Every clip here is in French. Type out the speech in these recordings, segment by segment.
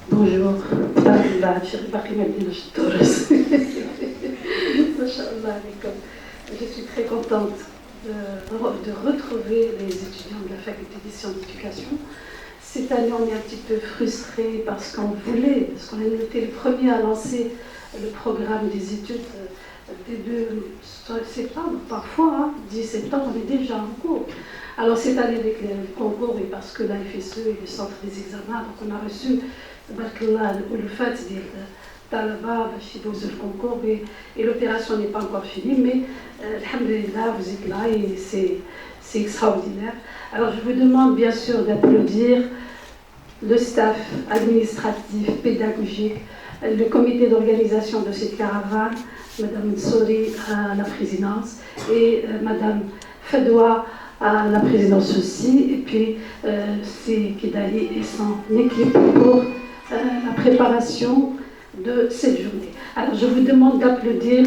Bonjour. Je suis très contente de retrouver les étudiants de la faculté des sciences d'éducation. Cette année, on est un petit peu frustrés parce qu'on a été les premiers à lancer le programme des études début septembre, parfois, 10 septembre, on est déjà en cours. Alors cette année avec le concours, et parce que la FSE et le centre des examens, donc on a reçu le fait Talaba, le concours, et l'opération n'est pas encore finie, mais alhamdulillah, vous êtes là et c'est extraordinaire. Alors je vous demande bien sûr d'applaudir le staff administratif, pédagogique, le comité d'organisation de cette caravane, Madame Nsouri à la présidence et Madame Fadoua à la présidence aussi, et puis c'est Kidali et son équipe pour la préparation de cette journée. Alors je vous demande d'applaudir.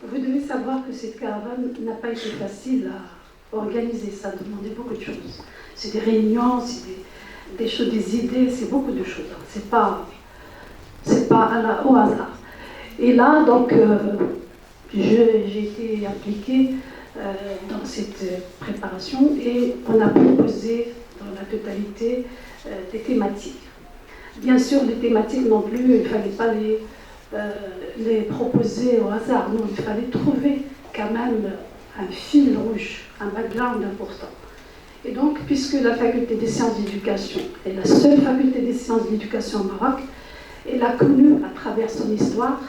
Vous devez savoir que cette caravane n'a pas été facile à organiser, ça a demandé beaucoup de choses. C'est des réunions, c'est des choses, des idées, c'est beaucoup de choses. C'est pas au hasard. Et là, donc, j'ai été impliquée dans cette préparation et on a proposé dans la totalité des thématiques. Bien sûr, les thématiques non plus, il ne fallait pas les proposer au hasard. Non, il fallait trouver quand même un fil rouge, un background important. Et donc, puisque la faculté des sciences d'éducation est la seule faculté des sciences d'éducation au Maroc, elle a connu à travers son histoire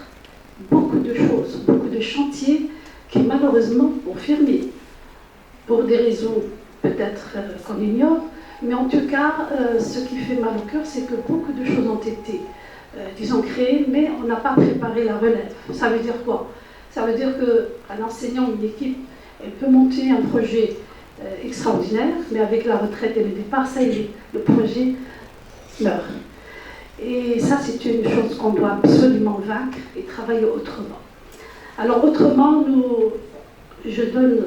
beaucoup de choses, beaucoup de chantiers qui malheureusement ont fermé, pour des raisons peut-être qu'on ignore, mais en tout cas, ce qui fait mal au cœur, c'est que beaucoup de choses ont été, disons, créées, mais on n'a pas préparé la relève. Ça veut dire quoi? Ça veut dire qu'un enseignant, une équipe, elle peut monter un projet extraordinaire, mais avec la retraite et le départ, ça y est, le projet meurt. Et ça, c'est une chose qu'on doit absolument vaincre et travailler autrement. Alors, autrement, je donne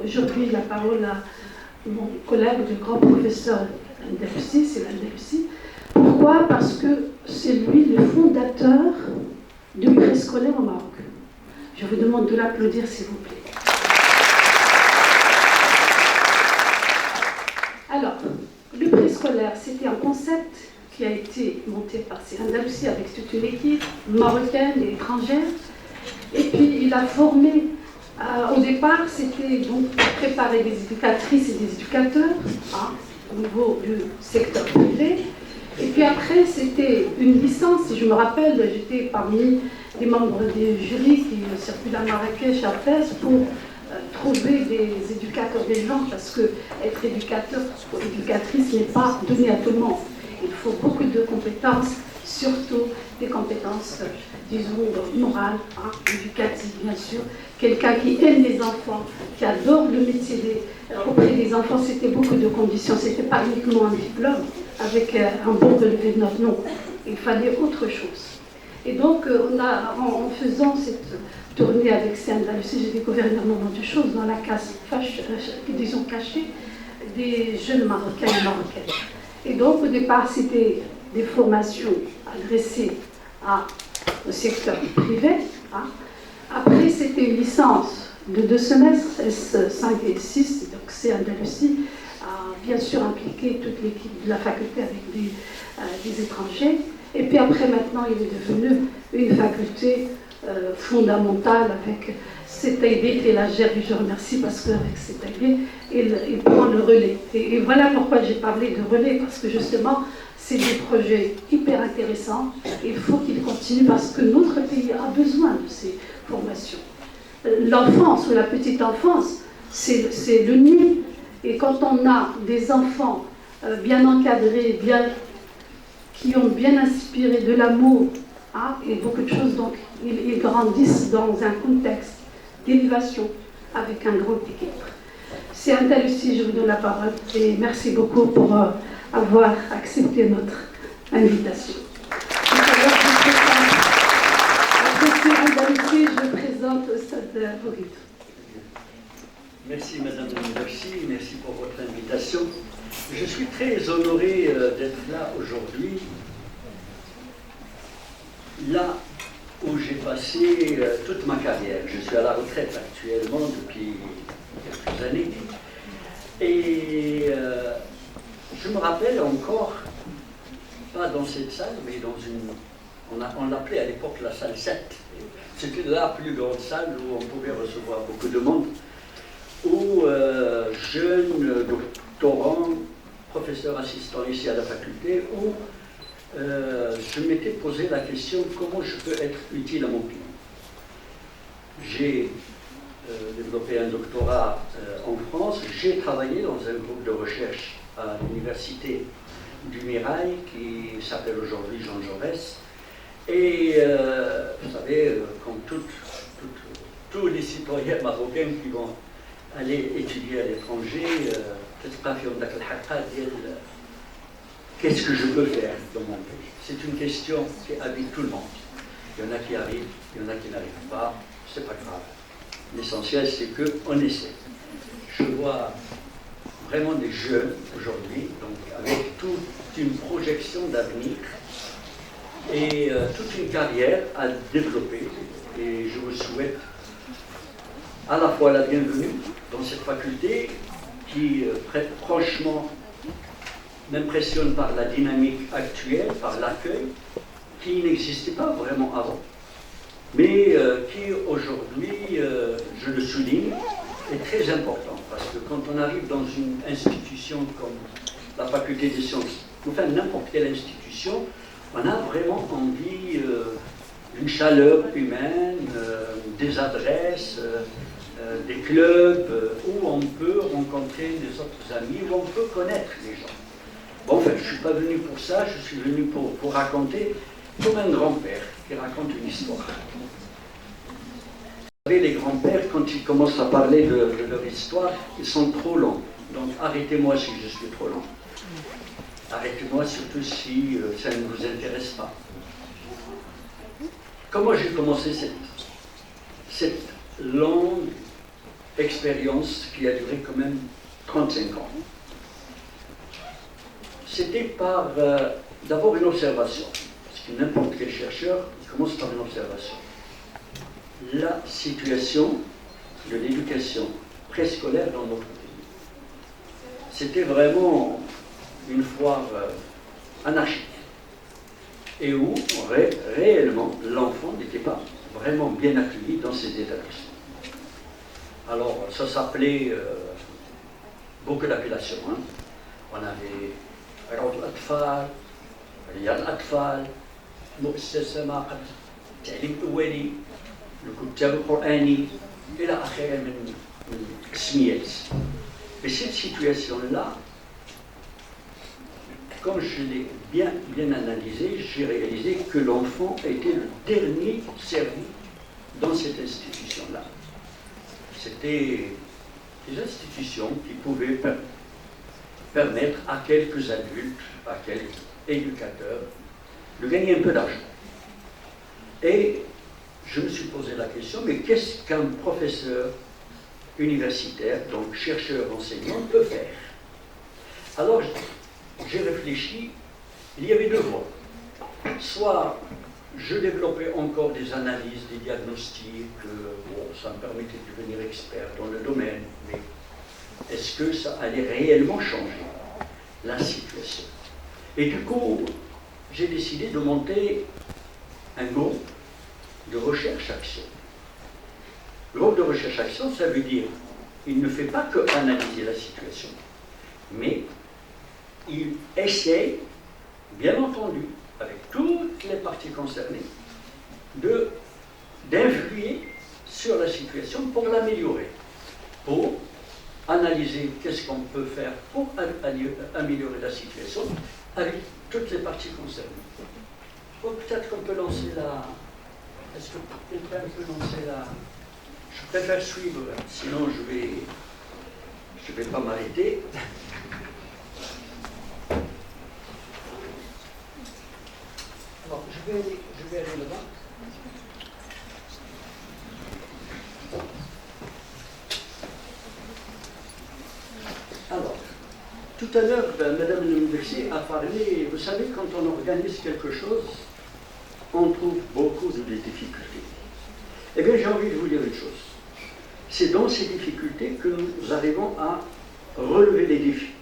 aujourd'hui la parole à mon collègue, le grand professeur Andalusi, c'est l'Andalusi. Pourquoi? Parce que c'est lui le fondateur du préscolaire au Maroc. Je vous demande de l'applaudir, s'il vous plaît. Alors, le préscolaire, c'était un concept qui a été monté par Andalusi avec toute une équipe marocaine et étrangère. Et puis, il a formé, au départ, c'était donc pour préparer des éducatrices et des éducateurs au niveau du secteur privé. Et puis après, c'était une licence, si je me rappelle, j'étais parmi les membres des jurys qui circulent à Marrakech, à Fès, pour trouver des éducateurs des gens, parce que être éducateur ou éducatrice n'est pas donné à tout le monde. Il faut beaucoup de compétences, surtout des compétences, disons, morales, éducatives, bien sûr. Quelqu'un qui aime les enfants, qui adore le métier auprès des enfants, c'était beaucoup de conditions. Ce n'était pas uniquement un diplôme avec un bon relevé de notes, non. Il fallait autre chose. Et donc, en faisant cette tournée avec Andalusi, j'ai découvert énormément de choses dans la casse, disons, cachée des jeunes Marocains et Marocaines. Et donc, au départ, c'était des formations adressées au secteur privé. Après, c'était une licence de 2 semestres, S5 et 6, donc c'est Andalusi a bien sûr impliqué toute l'équipe de la faculté avec des étrangers. Et puis après, maintenant, il est devenu une faculté fondamentale avec cette idée qui est la gère, et je remercie parce qu'avec cette idée, il prend le relais. Et voilà pourquoi j'ai parlé de relais, parce que justement, c'est des projets hyper intéressants. Il faut qu'ils continuent parce que notre pays a besoin de ces formations. L'enfance ou la petite enfance, c'est le nid. Et quand on a des enfants bien encadrés, qui ont bien inspiré de l'amour et beaucoup de choses, donc ils grandissent dans un contexte d'élévation avec un grand équilibre. C'est Andalusi, je vous donne la parole et merci beaucoup pour avoir accepté notre invitation. Après Andalusi, je présente Stade Bourguit. Merci Madame Merci, merci pour votre invitation. Je suis très honoré d'être là aujourd'hui, là où j'ai passé toute ma carrière. Je suis à la retraite actuellement depuis quelques années. Et je me rappelle encore, pas dans cette salle, mais dans une... On l'appelait à l'époque la salle 7. C'était la plus grande salle où on pouvait recevoir beaucoup de monde, où jeunes doctorants, professeurs assistants ici à la faculté, où je m'étais posé la question comment je peux être utile à mon pays. J'ai développé un doctorat en France, j'ai travaillé dans un groupe de recherche à l'université du Mirail qui s'appelle aujourd'hui Jean Jaurès. Et vous savez, comme tous les citoyens marocains qui vont aller étudier à l'étranger, qu'est-ce que je peux faire dans mon pays? C'est une question qui habite tout le monde. Il y en a qui arrivent, il y en a qui n'arrivent pas, c'est pas grave. L'essentiel, c'est qu'on essaie. Je vois vraiment des jeunes aujourd'hui, donc avec toute une projection d'avenir et toute une carrière à développer. Et je vous souhaite à la fois la bienvenue dans cette faculté qui, franchement, m'impressionne par la dynamique actuelle, par l'accueil, qui n'existait pas vraiment avant, mais qui aujourd'hui, je le souligne, est très important. Parce que quand on arrive dans une institution comme la faculté des sciences, enfin n'importe quelle institution, on a vraiment envie d'une chaleur humaine, des adresses, des clubs où on peut rencontrer des autres amis, où on peut connaître les gens. Bon, enfin, je ne suis pas venu pour ça, je suis venu pour raconter, comme un grand-père qui raconte une histoire. Vous savez, les grands-pères, quand ils commencent à parler de leur histoire, ils sont trop longs. Donc arrêtez-moi si je suis trop long. Arrêtez-moi surtout si ça ne vous intéresse pas. Comment j'ai commencé cette longue expérience qui a duré quand même 35 ans? C'était par d'abord une observation. Parce que n'importe quel chercheur commence par une observation. La situation de l'éducation préscolaire dans notre pays. C'était vraiment une foire anarchique et où réellement l'enfant n'était pas vraiment bien accueilli dans ces établissements. Alors ça s'appelait beaucoup d'appellations. Hein. On avait روض الأطفال، رياض الأطفال، مؤسسة ماقد، التعليم الأولي، الكتاب القرآني، إلى آخره من التسميات. Et cette situation-là, comme je l'ai bien analysé, j'ai réalisé que l'enfant était le dernier servi dans cette institution-là. C'était des institutions qui pouvaient permettre à quelques adultes, à quelques éducateurs, de gagner un peu d'argent. Et je me suis posé la question, mais qu'est-ce qu'un professeur universitaire, donc chercheur enseignant, peut faire? Alors j'ai réfléchi, il y avait deux voies. Soit je développais encore des analyses, des diagnostics, bon, ça me permettait de devenir expert dans le domaine, mais est-ce que ça allait réellement changer la situation? Et du coup, j'ai décidé de monter un groupe de recherche-action. Le groupe de recherche-action, ça veut dire il ne fait pas que analyser la situation, mais il essaie, bien entendu, avec toutes les parties concernées, d'influer sur la situation pour l'améliorer, pour analyser qu'est-ce qu'on peut faire pour améliorer la situation avec toutes les parties concernées. Bon, peut-être qu'on peut lancer la... Est-ce que quelqu'un peut lancer la... Je préfère suivre, sinon je vais pas m'arrêter. Alors, je vais aller là-bas. Tout à l'heure, Madame Lembercy a parlé, vous savez, quand on organise quelque chose, on trouve beaucoup de difficultés. Eh bien, j'ai envie de vous dire une chose. C'est dans ces difficultés que nous arrivons à relever les défis.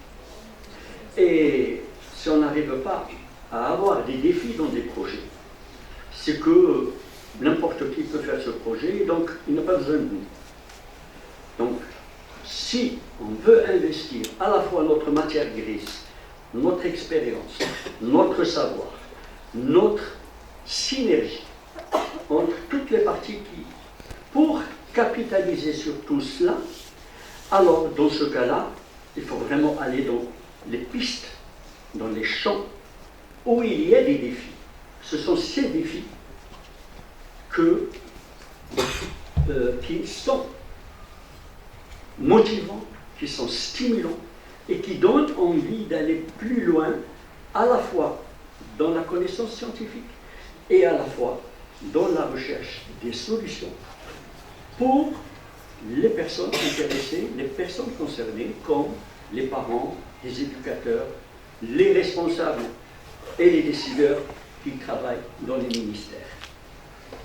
Et si on n'arrive pas à avoir des défis dans des projets, c'est que n'importe qui peut faire ce projet, donc il n'a pas besoin de nous. Donc, si on veut investir à la fois notre matière grise, notre expérience, notre savoir, notre synergie entre toutes les parties pour capitaliser sur tout cela, alors dans ce cas-là, il faut vraiment aller dans les pistes, dans les champs où il y a des défis. Ce sont ces défis qui sont motivants, qui sont stimulants et qui donnent envie d'aller plus loin, à la fois dans la connaissance scientifique et à la fois dans la recherche des solutions pour les personnes intéressées, les personnes concernées, comme les parents, les éducateurs, les responsables et les décideurs qui travaillent dans les ministères.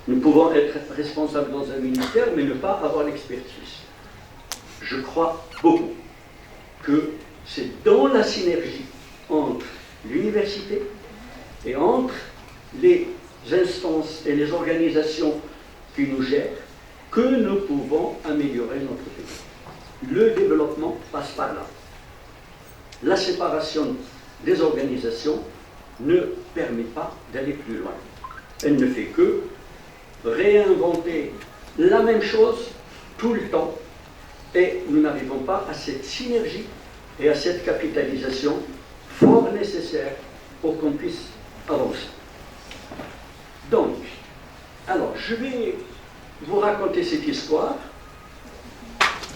Nous pouvons être responsables dans un ministère, mais ne pas avoir l'expertise. Je crois beaucoup que c'est dans la synergie entre l'université et entre les instances et les organisations qui nous gèrent que nous pouvons améliorer notre pays. Le développement passe par là. La séparation des organisations ne permet pas d'aller plus loin. Elle ne fait que réinventer la même chose tout le temps et nous n'arrivons pas à cette synergie et à cette capitalisation fort nécessaire pour qu'on puisse avancer. Donc, alors je vais vous raconter cette histoire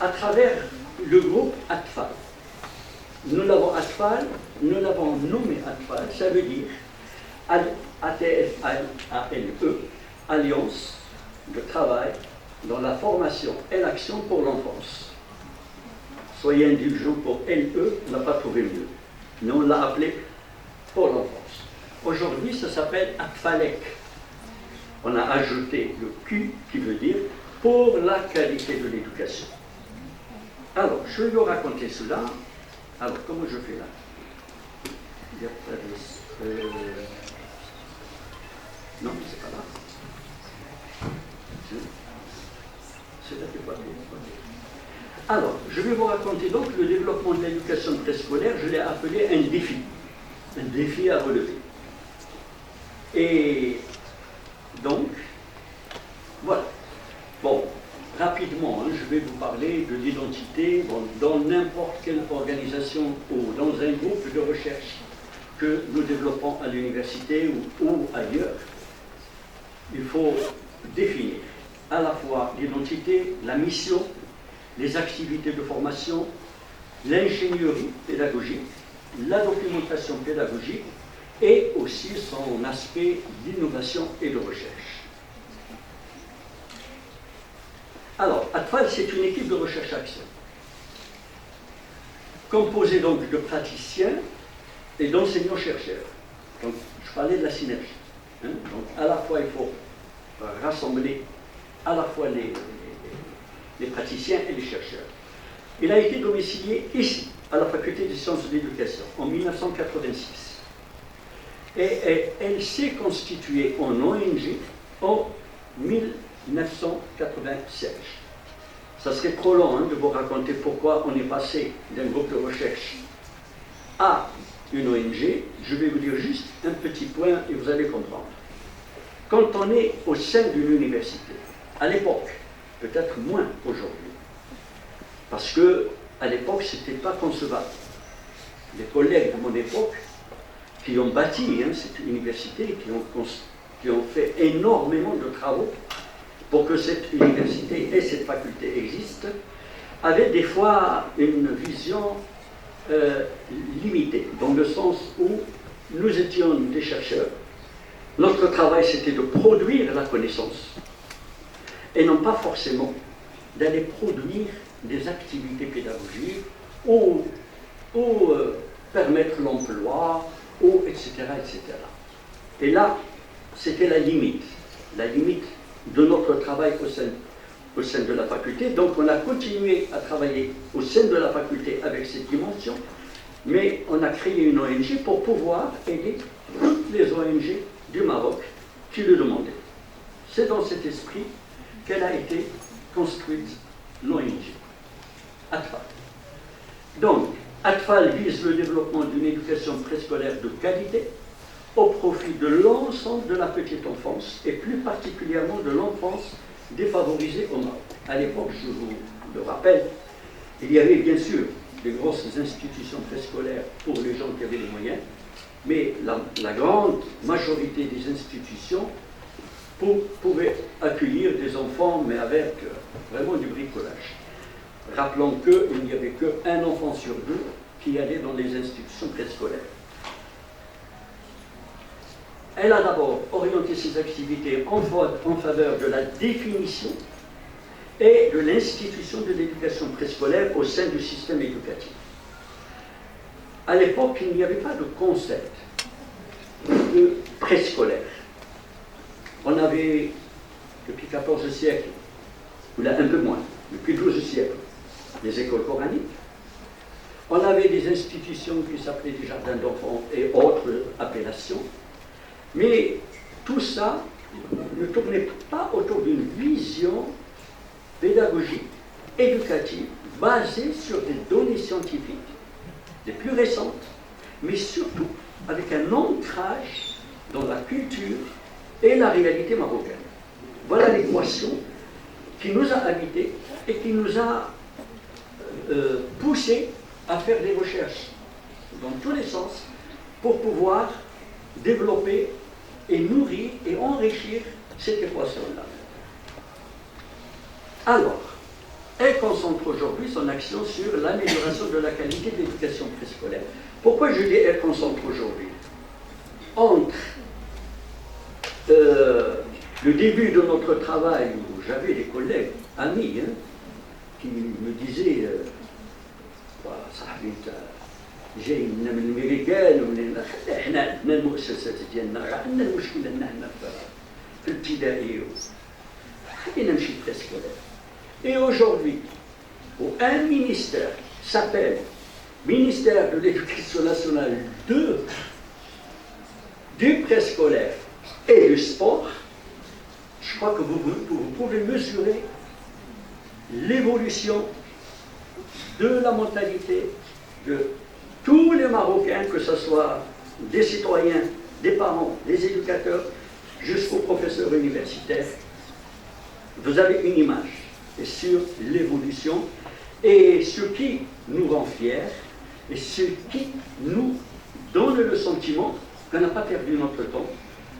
à travers le groupe ATFAL. Nous l'avons ATFAL, nous l'avons nommé ATFAL, ça veut dire ATFALE, Alliance de travail dans la formation et l'action pour l'enfance. Soyez indulgents pour LE, on n'a pas trouvé mieux. Mais on l'a appelé pour l'enfance. Aujourd'hui, ça s'appelle ATFALEC. On a ajouté le Q qui veut dire pour la qualité de l'éducation. Alors, je vais vous raconter cela. Alors, comment je fais là? Non, c'est pas là. C'est là que pas. Alors, je vais vous raconter donc le développement de l'éducation préscolaire, je l'ai appelé un défi à relever. Et donc, voilà. Bon, rapidement, je vais vous parler de l'identité dans n'importe quelle organisation ou dans un groupe de recherche que nous développons à l'université ou ailleurs. Il faut définir à la fois l'identité, la mission, les activités de formation, l'ingénierie pédagogique, la documentation pédagogique et aussi son aspect d'innovation et de recherche. Alors, ATFAL, c'est une équipe de recherche-action, composée donc de praticiens et d'enseignants-chercheurs. Donc, je parlais de la synergie. Donc, à la fois, il faut rassembler à la fois les praticiens et les chercheurs. Il a été domicilié ici, à la Faculté des sciences de l'éducation, en 1986. Et elle s'est constituée en ONG en 1996. Ça serait trop long de vous raconter pourquoi on est passé d'un groupe de recherche à une ONG. Je vais vous dire juste un petit point et vous allez comprendre. Quand on est au sein d'une université, à l'époque, peut-être moins aujourd'hui, parce qu'à l'époque, ce n'était pas concevable. Les collègues de mon époque, qui ont bâti cette université, qui ont fait énormément de travaux pour que cette université et cette faculté existent, avaient des fois une vision limitée, dans le sens où nous étions des chercheurs. Notre travail, c'était de produire la connaissance, et non pas forcément d'aller produire des activités pédagogiques ou permettre l'emploi, eau, etc., etc. Et là, c'était la limite de notre travail au sein de la faculté. Donc on a continué à travailler au sein de la faculté avec cette dimension, mais on a créé une ONG pour pouvoir aider toutes les ONG du Maroc qui le demandaient. C'est dans cet esprit qu'elle a été construite, l'ONG, ATFAL. Donc, ATFAL vise le développement d'une éducation préscolaire de qualité au profit de l'ensemble de la petite enfance et plus particulièrement de l'enfance défavorisée au Maroc. À l'époque, je vous le rappelle, il y avait bien sûr des grosses institutions préscolaires pour les gens qui avaient les moyens, mais la grande majorité des institutions pouvaient accueillir des enfants, mais avec vraiment du bricolage. Rappelons qu'il n'y avait qu'un enfant sur deux qui allait dans les institutions préscolaires. Elle a d'abord orienté ses activités en faveur de la définition et de l'institution de l'éducation préscolaire au sein du système éducatif. À l'époque, il n'y avait pas de concept de préscolaire. On avait, depuis 14 siècles, ou là un peu moins, depuis 12 siècles, des écoles coraniques. On avait des institutions qui s'appelaient des jardins d'enfants et autres appellations. Mais tout ça ne tournait pas autour d'une vision pédagogique, éducative, basée sur des données scientifiques, les plus récentes, mais surtout avec un ancrage dans la culture et la réalité marocaine. Voilà l'équation qui nous a habités et qui nous a poussés à faire des recherches dans tous les sens pour pouvoir développer et nourrir et enrichir cette équation-là. Alors, elle concentre aujourd'hui son action sur l'amélioration de la qualité de l'éducation préscolaire. Pourquoi je dis elle concentre aujourd'hui? Entre le début de notre travail, où j'avais des collègues, amis, qui me disaient جاي من الامريكان ومن احنا عندنا المؤسسات ديالنا عندنا المشكله ان احنا في الابتدائي خلينا نمشي للتسكيلات. Et aujourd'hui, où un ministère s'appelle ministère de l'Éducation nationale du préscolaire et du sport, je crois que vous pouvez mesurer l'évolution de la mentalité de tous les Marocains, que ce soit des citoyens, des parents, des éducateurs, jusqu'aux professeurs universitaires. Vous avez une image sur l'évolution et ce qui nous rend fiers et ce qui nous donne le sentiment qu'on n'a pas perdu notre temps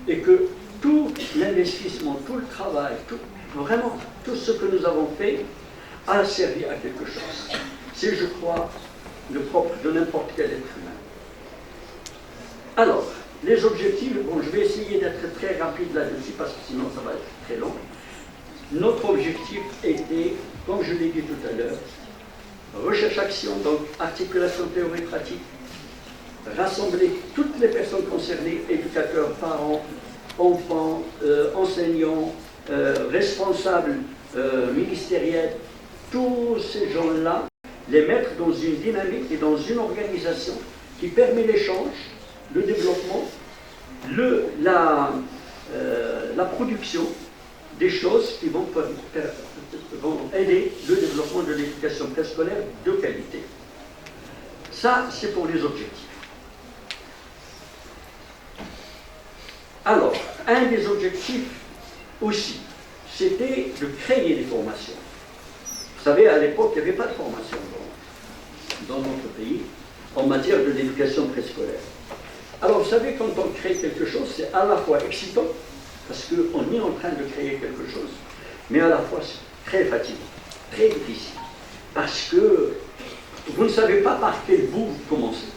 et que tout l'investissement, tout le travail, vraiment tout ce que nous avons fait a servi à quelque chose. C'est, je crois, le propre de n'importe quel être humain. Alors, les objectifs, bon, je vais essayer d'être très rapide là-dessus parce que sinon ça va être très long. Notre objectif était, comme je l'ai dit tout à l'heure, recherche-action, donc articulation théorie-pratique, rassembler toutes les personnes concernées, éducateurs, parents, enfants, enseignants, responsables ministériels, tous ces gens-là, les mettre dans une dynamique et dans une organisation qui permet l'échange, le développement, la production des choses qui vont aider le développement de l'éducation préscolaire de qualité. Ça, c'est pour les objectifs. Alors, un des objectifs aussi, c'était de créer des formations. Vous savez, à l'époque, il n'y avait pas de formation dans notre pays en matière de l'éducation préscolaire. Alors, vous savez, quand on crée quelque chose, c'est à la fois excitant, parce qu'on est en train de créer quelque chose, mais à la fois c'est très fatigant, très difficile, parce que vous ne savez pas par quel bout vous commencez.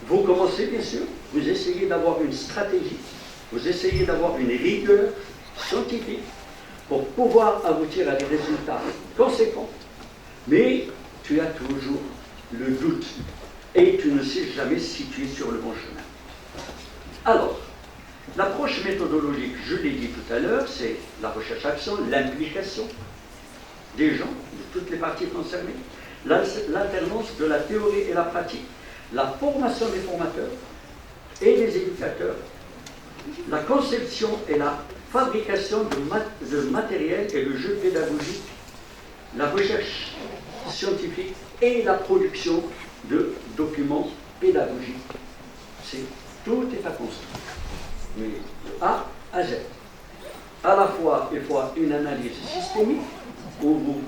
Vous commencez, bien sûr, vous essayez d'avoir une stratégie, vous essayez d'avoir une rigueur scientifique pour pouvoir aboutir à des résultats conséquents. Mais tu as toujours le doute et tu ne sais jamais si tu es sur le bon chemin. Alors, l'approche méthodologique, je l'ai dit tout à l'heure, c'est la recherche-action, l'implication des gens, de toutes les parties concernées, l'alternance de la théorie et la pratique, la formation des formateurs et des éducateurs, la conception et la fabrication de matériel et de jeux pédagogiques, la recherche scientifique et la production de documents pédagogiques. Tout est à construire, mais de A à Z. À la fois, il faut une analyse systémique où vous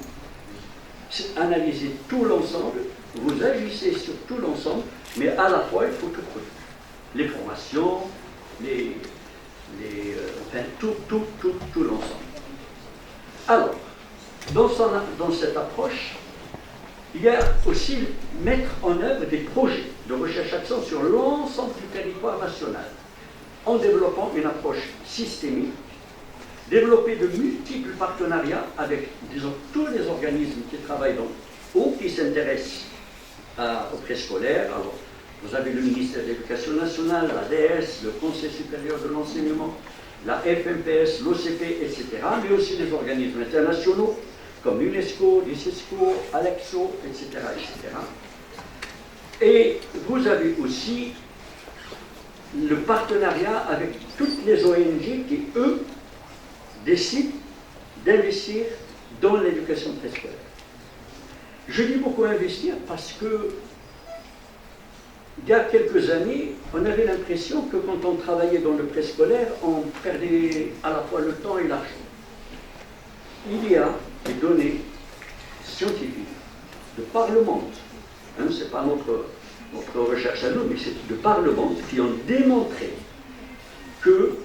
analysez tout l'ensemble, vous agissez sur tout l'ensemble, mais à la fois, il faut tout produire. Les formations, enfin, tout l'ensemble. Alors, dans cette approche, il y a aussi mettre en œuvre des projets de recherche-action sur l'ensemble du territoire national, en développant une approche systémique, développer de multiples partenariats avec, disons, tous les organismes qui travaillent ou qui s'intéressent au préscolaire. Alors, vous avez le ministère de l'Éducation nationale, l'ADS, le Conseil supérieur de l'enseignement, la FMPS, l'OCP, etc., mais aussi des organismes internationaux comme l'UNESCO, l'ICESCO, Alexo, etc., etc. Et vous avez aussi le partenariat avec toutes les ONG qui, eux, décident d'investir dans l'éducation préscolaire. Je dis beaucoup investir parce que il y a quelques années, on avait l'impression que quand on travaillait dans le préscolaire, on perdait à la fois le temps et l'argent. Il y a des données scientifiques de par le monde, hein, ce n'est pas notre recherche à nous, mais c'est de par le monde, qui ont démontré que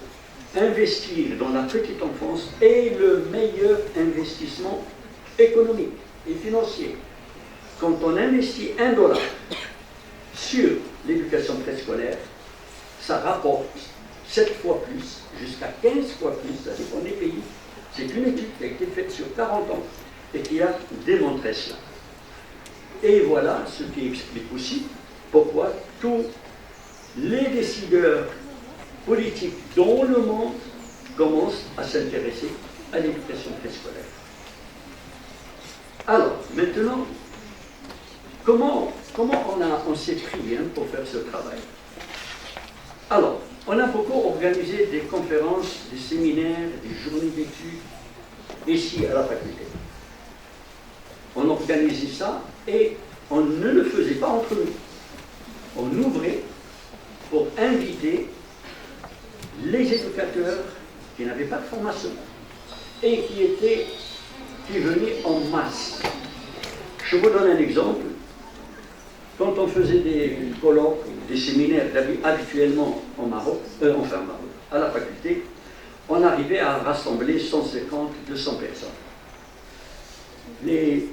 investir dans la petite enfance est le meilleur investissement économique et financier. Quand on investit $1 sur l'éducation préscolaire, ça rapporte 7 fois plus, jusqu'à 15 fois plus, ça dépend des pays. C'est une étude qui a été faite sur 40 ans et qui a démontré cela. Et voilà ce qui explique aussi pourquoi tous les décideurs politiques dans le monde commencent à s'intéresser à l'éducation préscolaire. Alors, maintenant, comment on s'est pris pour faire ce travail? Alors, on a beaucoup organisé des conférences, des séminaires, des journées d'études, ici à la faculté. On organisait ça et on ne le faisait pas entre nous. On ouvrait pour inviter les éducateurs qui n'avaient pas de formation et qui venaient en masse. Je vous donne un exemple. Quand on faisait des colloques, des séminaires habituellement au Maroc, à la faculté, on arrivait à rassembler 150, 200 personnes. Les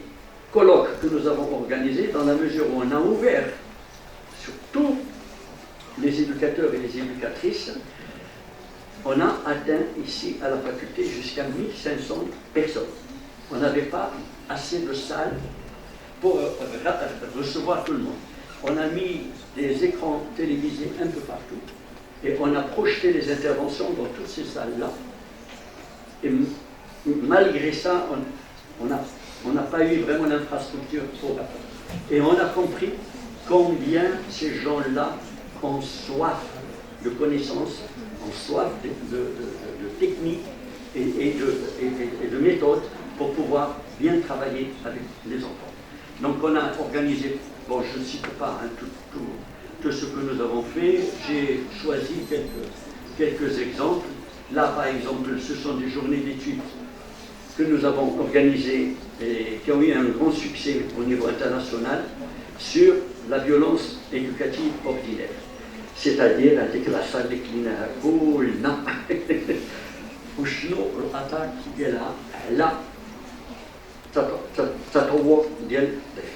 colloques que nous avons organisés, dans la mesure où on a ouvert sur tous les éducateurs et les éducatrices, on a atteint ici à la faculté jusqu'à 1500 personnes. On n'avait pas assez de salles pour recevoir tout le monde. On a mis des écrans télévisés un peu partout et on a projeté les interventions dans toutes ces salles-là. Et malgré ça, on n'a pas eu vraiment l'infrastructure pour. Et on a compris combien ces gens-là ont soif de connaissances, ont soif de techniques et de méthodes pour pouvoir bien travailler avec les enfants. Donc on a organisé, bon je ne cite pas tout ce que nous avons fait, j'ai choisi quelques exemples. Là par exemple, ce sont des journées d'études que nous avons organisées et qui ont eu un grand succès au niveau international sur la violence éducative ordinaire. C'est-à-dire avec la salle de كلنا كلنا وشنو الأثار ديالها على التطور ديال الطفل.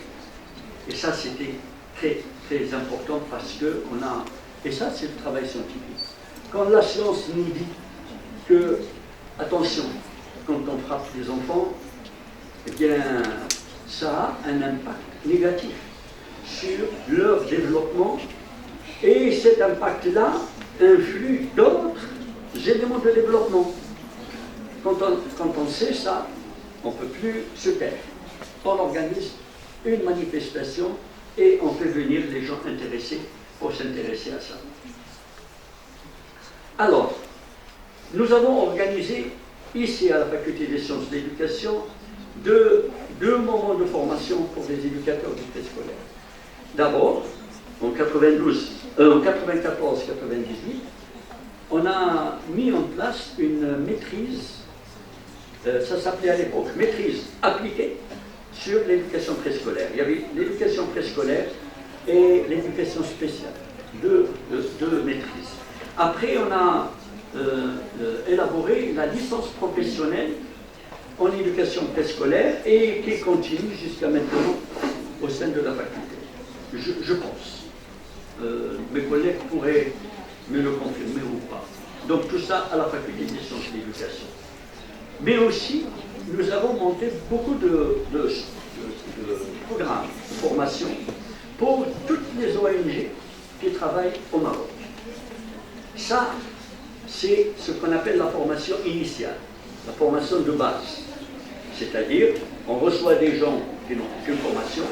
Et ça c'était très très important parce que on a, et ça c'est le travail scientifique. Quand la science nous dit que attention, quand on frappe les enfants, eh bien ça a un impact négatif sur leur développement, et cet impact-là influe d'autres éléments de développement. Quand on sait ça, on ne peut plus se taire. On organise une manifestation et on fait venir les gens intéressés pour s'intéresser à ça. Alors, nous avons organisé ici à la Faculté des sciences de l'éducation deux moments de formation pour les éducateurs du préscolaire. D'abord, en 94-98, on a mis en place une maîtrise, ça s'appelait à l'époque maîtrise appliquée sur l'éducation préscolaire. Il y avait l'éducation préscolaire et l'éducation spéciale, deux maîtrises. Après, on a élaboré la licence professionnelle en éducation préscolaire et qui continue jusqu'à maintenant au sein de la faculté. Je pense. Mes collègues pourraient me le confirmer ou pas. Donc tout ça à la faculté des sciences de l'éducation. Mais aussi, nous avons monté beaucoup de programmes de formation pour toutes les ONG qui travaillent au Maroc. Ça, c'est ce qu'on appelle la formation initiale, la formation de base. C'est-à-dire, on reçoit des gens qui n'ont aucune formation,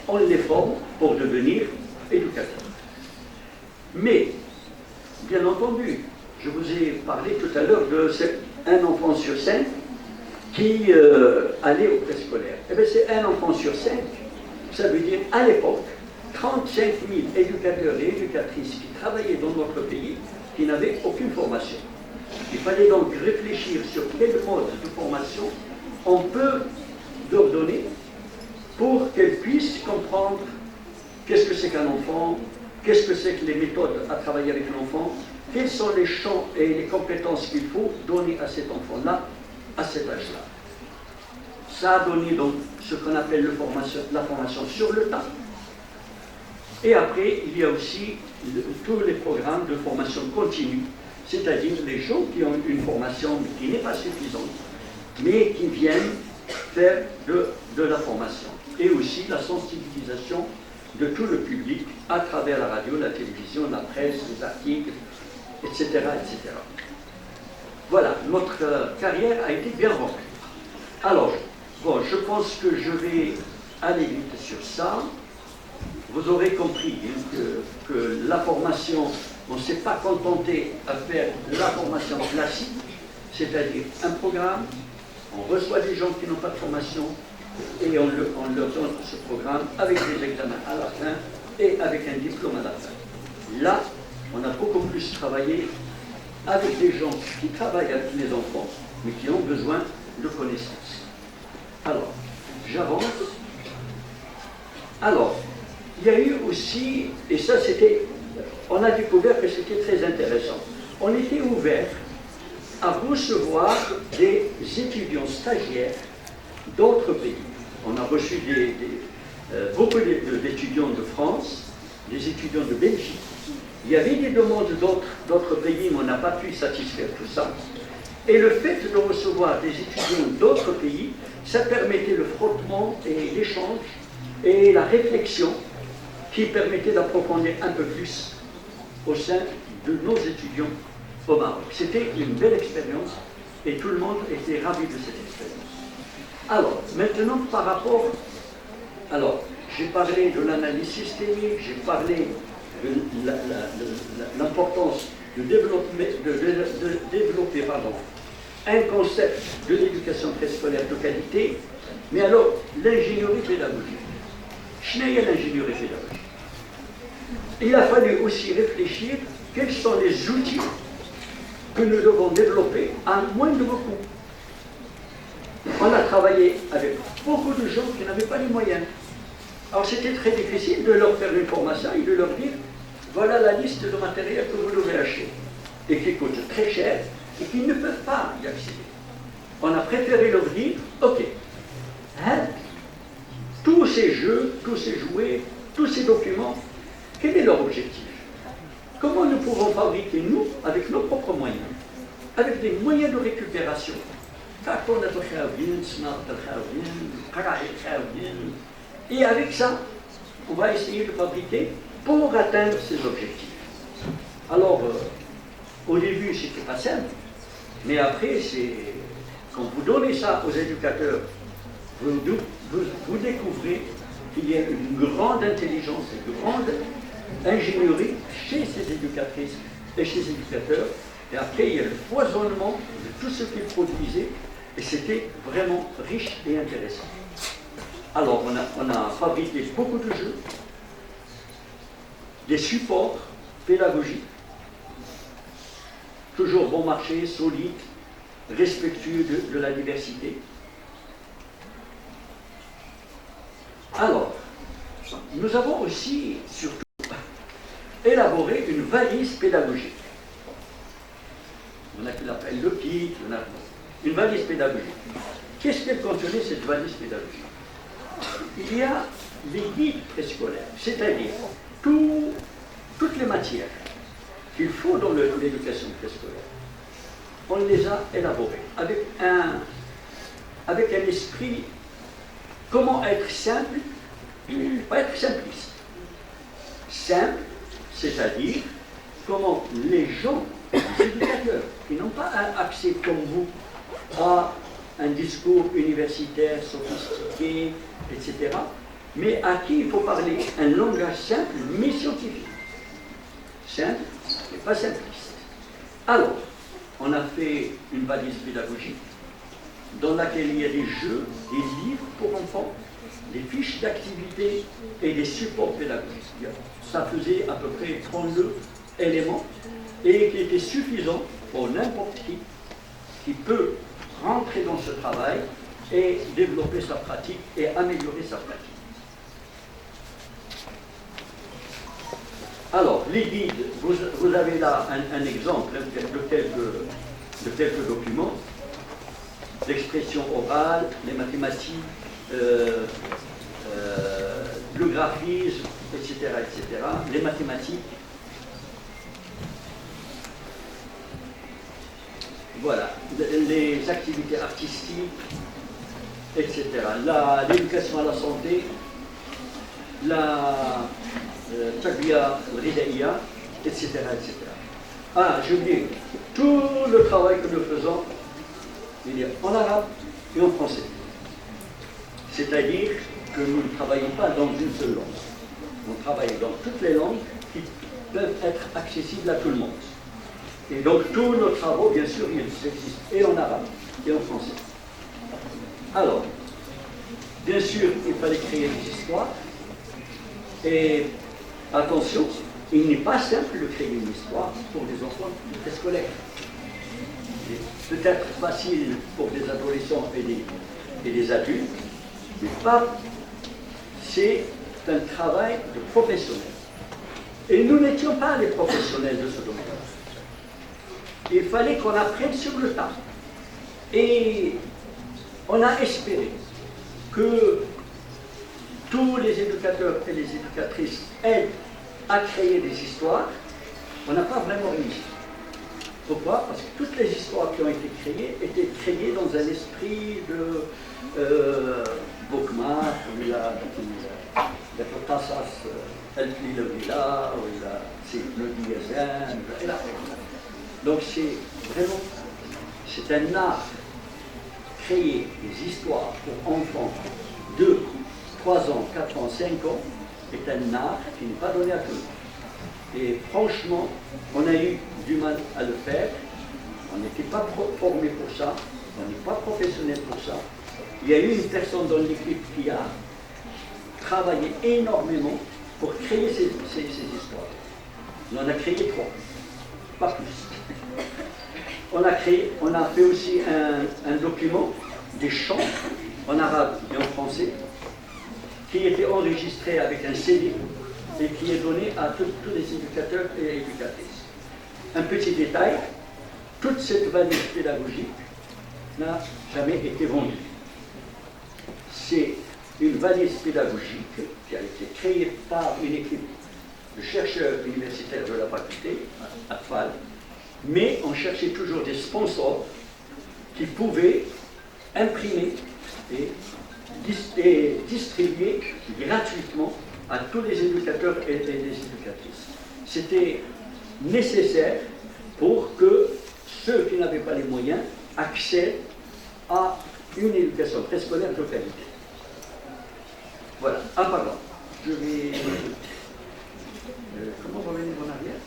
on les forme pour devenir éducateurs. Mais, bien entendu, je vous ai parlé tout à l'heure d'un enfant sur 5 qui allait au préscolaire. Eh bien, c'est un enfant sur 5, ça veut dire à l'époque, 35 000 éducateurs et éducatrices qui travaillaient dans notre pays qui n'avaient aucune formation. Il fallait donc réfléchir sur quel mode de formation on peut leur donner pour qu'elles puissent comprendre qu'est-ce que c'est qu'un enfant, qu'est-ce que c'est que les méthodes à travailler avec l'enfant, quels sont les champs et les compétences qu'il faut donner à cet enfant-là, à cet âge-là. Ça a donné donc ce qu'on appelle la formation sur le tas. Et après, il y a aussi tous les programmes de formation continue, c'est-à-dire les gens qui ont une formation qui n'est pas suffisante, mais qui viennent faire de la formation. Et aussi la sensibilisation de tout le public à travers la radio, la télévision, la presse, les articles, etc. etc. Voilà, notre carrière a été bien remplie. Alors, bon, je pense que je vais aller vite sur ça. Vous aurez compris que la formation, on ne s'est pas contenté à faire la formation classique, c'est-à-dire un programme, on reçoit des gens qui n'ont pas de formation et on leur donne ce programme avec des examens à la fin et avec un diplôme à la fin. Là, on a beaucoup plus travaillé avec des gens qui travaillent avec les enfants, mais qui ont besoin de connaissances. Alors, j'avance. Alors, il y a eu aussi, et ça c'était, on a découvert que c'était très intéressant, on était ouvert à recevoir des étudiants stagiaires d'autres pays. On a reçu beaucoup d'étudiants de France, des étudiants de Belgique. Il y avait des demandes d'autres pays, mais on n'a pas pu satisfaire tout ça. Et le fait de recevoir des étudiants d'autres pays, ça permettait le frottement et l'échange et la réflexion qui permettait d'approfondir un peu plus au sein de nos étudiants au Maroc. C'était une belle expérience et tout le monde était ravi de cette expérience. Alors, maintenant par rapport... Alors, j'ai parlé de l'analyse systémique, j'ai parlé de l'importance de développer un concept de l'éducation préscolaire de qualité, mais alors l'ingénierie pédagogique. Qu'est-ce que l'ingénierie pédagogique? Il a fallu aussi réfléchir quels sont les outils que nous devons développer à moindre coût. On a travaillé avec beaucoup de gens qui n'avaient pas les moyens. Alors c'était très difficile de leur faire une formation et de leur dire voilà la liste de matériel que vous devez acheter et qui coûte très cher et qu'ils ne peuvent pas y accéder. On a préféré leur dire ok, hein, tous ces jeux, tous ces jouets, tous ces documents, quel est leur objectif? Comment nous pouvons fabriquer, nous, avec nos propres moyens, avec des moyens de récupération, et avec ça, on va essayer de fabriquer pour atteindre ces objectifs. Alors, au début, c'était pas simple, mais après, quand vous donnez ça aux éducateurs, vous découvrez qu'il y a une grande intelligence, une grande ingénierie chez ces éducatrices et chez ces éducateurs. Et après, il y a le foisonnement de tout ce qu'ils produisaient, et c'était vraiment riche et intéressant. Alors, on a fabriqué beaucoup de jeux, des supports pédagogiques, toujours bon marché, solides, respectueux de la diversité. Alors, nous avons aussi, surtout, élaboré une valise pédagogique. Il y en a qui l'appellent le kit, une valise pédagogique. Qu'est-ce qu'elle contenait, cette valise pédagogique? Il y a les guides préscolaires, c'est-à-dire toutes les matières qu'il faut dans l'éducation préscolaire. On les a élaborées avec un esprit, comment être simple, pas être simpliste. Simple, c'est-à-dire comment les gens, les éducateurs, qui n'ont pas accès comme vous à un discours universitaire sophistiqué, etc., mais à qui il faut parler un langage simple, mais scientifique. Simple, mais pas simpliste. Alors, on a fait une valise pédagogique dans laquelle il y a des jeux, des livres pour enfants, des fiches d'activité et des supports pédagogiques. Ça faisait à peu près 32 éléments et qui était suffisant pour n'importe qui peut rentrer dans ce travail et développer sa pratique et améliorer sa pratique. Alors, les guides, vous avez là un exemple de quelques documents, l'expression orale, les mathématiques, le graphisme, etc., etc., les mathématiques. Voilà, les activités artistiques, etc. L'éducation à la santé, la tarbia ridaiya, etc., etc. Ah, j'ai oublié, tout le travail que nous faisons, il est en arabe et en français. C'est-à-dire que nous ne travaillons pas dans une seule langue. On travaille dans toutes les langues qui peuvent être accessibles à tout le monde. Et donc tous nos travaux, bien sûr, ils existent et en arabe et en français. Alors, bien sûr, il fallait créer des histoires. Et attention, il n'est pas simple de créer une histoire pour des enfants préscolaires. C'est peut-être facile pour des adolescents et des adultes, mais pas. C'est un travail de professionnels. Et nous n'étions pas les professionnels de ce domaine. Il fallait qu'on apprenne sur le tas. Et on a espéré que tous les éducateurs et les éducatrices aident à créer des histoires. On n'a pas vraiment réussi. Pourquoi? Parce que toutes les histoires qui ont été créées étaient créées dans un esprit de Bokmat, ou la Qassas el-Lila, ou la Diazan, donc c'est vraiment, c'est un art. Créer des histoires pour enfants de 3 ans, 4 ans, 5 ans est un art qui n'est pas donné à tout le monde. Et franchement, on a eu du mal à le faire. On n'était pas formé pour ça, on n'est pas professionnel pour ça. Il y a eu une personne dans l'équipe qui a travaillé énormément pour créer ces histoires. On en a créé 3, pas plus. On a fait aussi un document des chants en arabe et en français qui était enregistré avec un CD et qui est donné à tous les éducateurs et éducatrices. Un petit détail, toute cette valise pédagogique n'a jamais été vendue. C'est une valise pédagogique qui a été créée par une équipe de chercheurs universitaires de la faculté, à FAL, mais on cherchait toujours des sponsors qui pouvaient imprimer et distribuer gratuitement à tous les éducateurs et les éducatrices. C'était nécessaire pour que ceux qui n'avaient pas les moyens accèdent à une éducation préscolaire de qualité. Voilà, en parlant, je vais... comment revenir en arrière?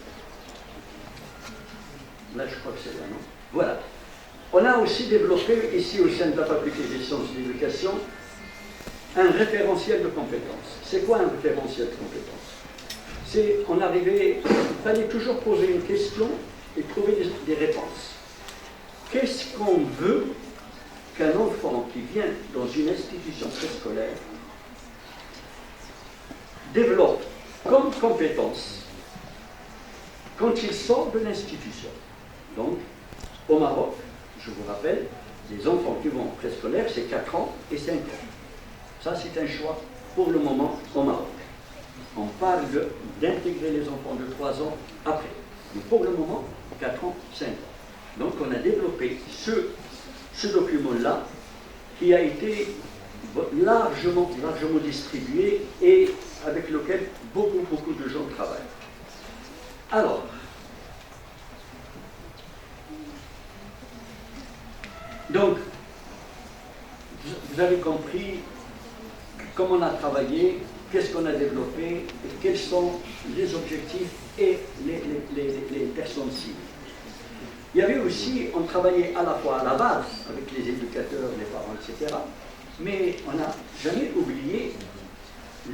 Là, je crois que c'est là, non? Voilà. On a aussi développé, ici au sein de la faculté des sciences de l'éducation, un référentiel de compétences. C'est quoi un référentiel de compétences? On arrivait, il fallait toujours poser une question et trouver des réponses. Qu'est-ce qu'on veut qu'un enfant qui vient dans une institution préscolaire développe comme compétence quand il sort de l'institution? Donc, au Maroc, je vous rappelle, les enfants qui vont en préscolaire, c'est 4 ans et 5 ans. Ça, c'est un choix pour le moment au Maroc. On parle d'intégrer les enfants de 3 ans après. Mais pour le moment, 4 ans, 5 ans. Donc, on a développé ce document-là qui a été largement distribué et avec lequel beaucoup de gens travaillent. Alors, donc, vous avez compris comment on a travaillé, qu'est-ce qu'on a développé, et quels sont les objectifs et les personnes cibles. Il y avait aussi, on travaillait à la fois à la base avec les éducateurs, les parents, etc., mais on n'a jamais oublié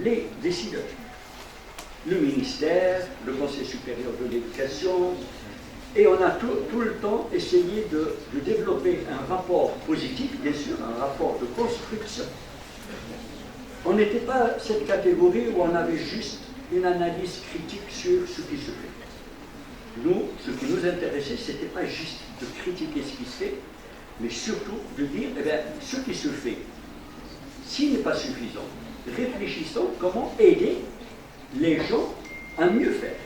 les décideurs. Le ministère, le Conseil supérieur de l'éducation, et on a tout le temps essayé de développer un rapport positif, bien sûr, un rapport de construction. On n'était pas cette catégorie où on avait juste une analyse critique sur ce qui se fait. Nous, ce qui nous intéressait, ce n'était pas juste de critiquer ce qui se fait, mais surtout de dire, eh bien, ce qui se fait, s'il n'est pas suffisant, réfléchissons comment aider les gens à mieux faire.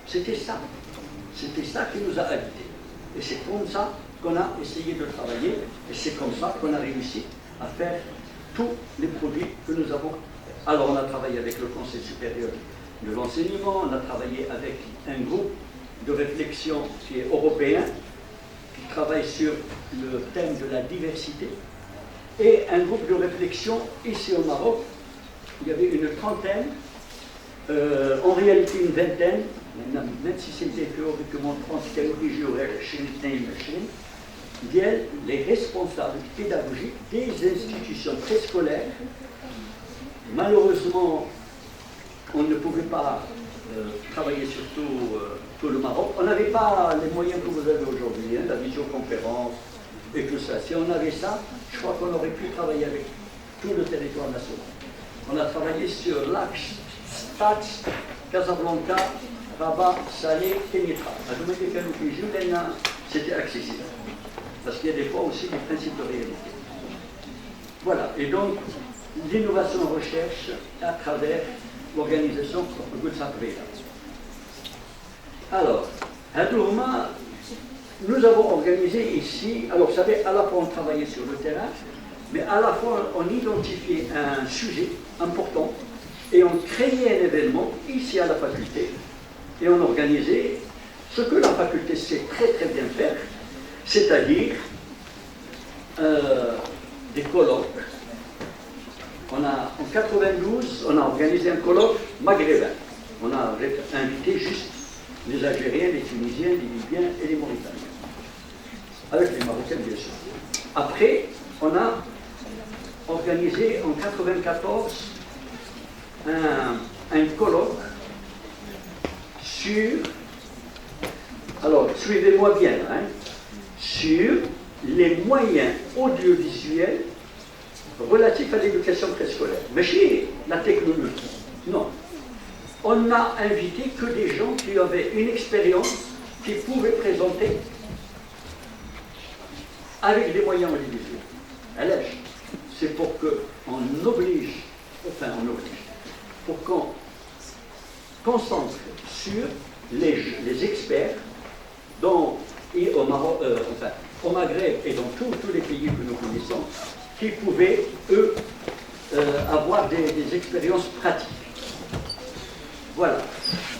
C'était ça. C'était ça qui nous a habités. Et c'est comme ça qu'on a essayé de travailler, et c'est comme ça qu'on a réussi à faire tous les produits que nous avons. Alors on a travaillé avec le Conseil supérieur de l'enseignement, on a travaillé avec un groupe de réflexion qui est européen, qui travaille sur le thème de la diversité, et un groupe de réflexion ici au Maroc. Il y avait une trentaine, en réalité une vingtaine, même si c'était théoriquement 30 les responsables pédagogiques des institutions préscolaires. Malheureusement, on ne pouvait pas travailler sur tout le Maroc. On n'avait pas les moyens que vous avez aujourd'hui, la visioconférence et tout ça. Si on avait ça, je crois qu'on aurait pu travailler avec tout le territoire national. On a travaillé sur l'axe Stats, Casablanca, Rabat, Salé, Kenitra. C'était accessible. Parce qu'il y a des fois aussi des principes de réalité. Voilà. Et donc, l'innovation en recherche à travers l'organisation Good Sample. Alors, à Dourma, nous avons organisé ici, alors vous savez, à la fois on travaillait sur le terrain, mais à la fois on identifiait un sujet important et on créait un événement ici à la faculté et on organisait ce que la faculté sait très bien faire, c'est-à-dire des colloques. En 92, on a organisé un colloque maghrébin. On a invité juste les Algériens, les Tunisiens, les Libyens et les Mauritaniens. Avec les Marocains, bien sûr. Après, on a organisé en 94 un colloque sur, alors suivez-moi bien, sur les moyens audiovisuels relatifs à l'éducation préscolaire. Mais chez la technologie, non. On n'a invité que des gens qui avaient une expérience, qui pouvaient présenter avec des moyens audiovisuels. Alors, c'est pour qu'on oblige, pour qu'on concentre sur les experts dont, et au Maroc, au Maghreb et dans tous les pays que nous connaissons, qui pouvaient, eux, avoir des expériences pratiques. Voilà.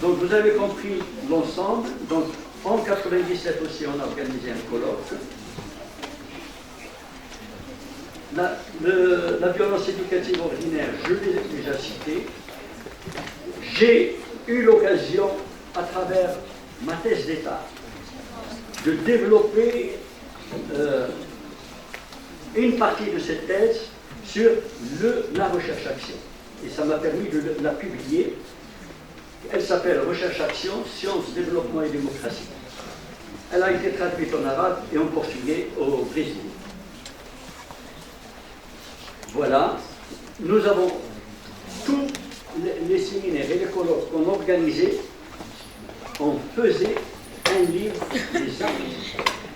Donc vous avez compris l'ensemble. Donc en 97 aussi, on a organisé un colloque. La violence éducative ordinaire, je l'ai déjà cité. J'ai eu l'occasion, à travers ma thèse d'État, de développer une partie de cette thèse sur la recherche-action. Et ça m'a permis de la publier. Elle s'appelle Recherche-action, sciences, développement et démocratie. Elle a été traduite en arabe et en portugais au Brésil. Voilà. Nous avons tous les séminaires et les colloques qu'on organisait, on faisait un livre des armes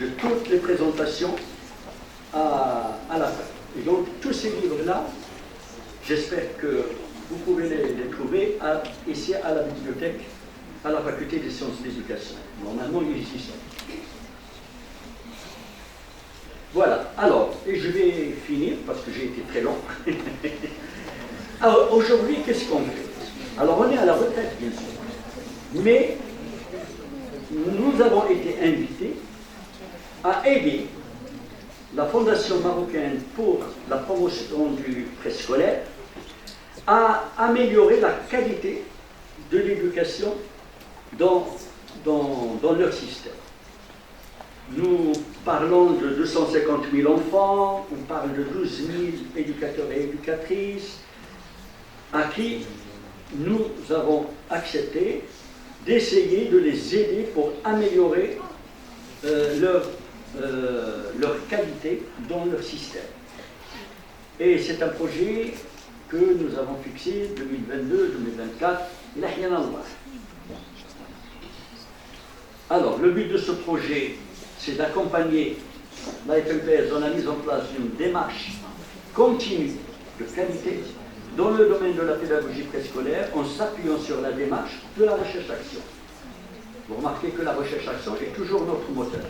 de toutes les présentations à la fin. Et donc tous ces livres-là, j'espère que vous pouvez les trouver ici à la bibliothèque, à la faculté des sciences d'éducation. Normalement, ils existent. Voilà. Alors, et je vais finir parce que j'ai été très long. Alors, aujourd'hui, qu'est-ce qu'on fait? Alors, on est à la retraite, bien sûr. Mais nous avons été invités à aider la Fondation marocaine pour la promotion du préscolaire à améliorer la qualité de l'éducation dans leur système. Nous parlons de 250 000 enfants, on parle de 12 000 éducateurs et éducatrices à qui nous avons accepté d'essayer de les aider pour améliorer leur qualité dans leur système. Et c'est un projet que nous avons fixé 2022-2024. Alors, le but de ce projet, c'est d'accompagner la FMPS dans la mise en place d'une démarche continue de qualité dans le domaine de la pédagogie préscolaire en s'appuyant sur la démarche de la recherche-action. Vous remarquez que la recherche-action est toujours notre moteur.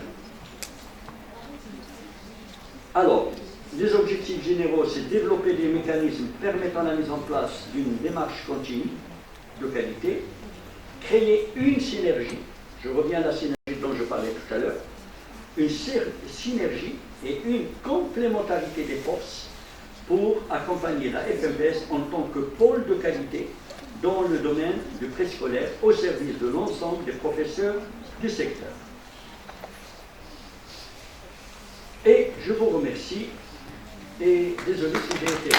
Alors, les objectifs généraux, c'est développer des mécanismes permettant la mise en place d'une démarche continue de qualité, créer une synergie, je reviens à la synergie dont je parlais tout à l'heure, une synergie et une complémentarité des forces pour accompagner la FMPS en tant que pôle de qualité dans le domaine du préscolaire au service de l'ensemble des professeurs du secteur. Et je vous remercie et désolé si j'ai été...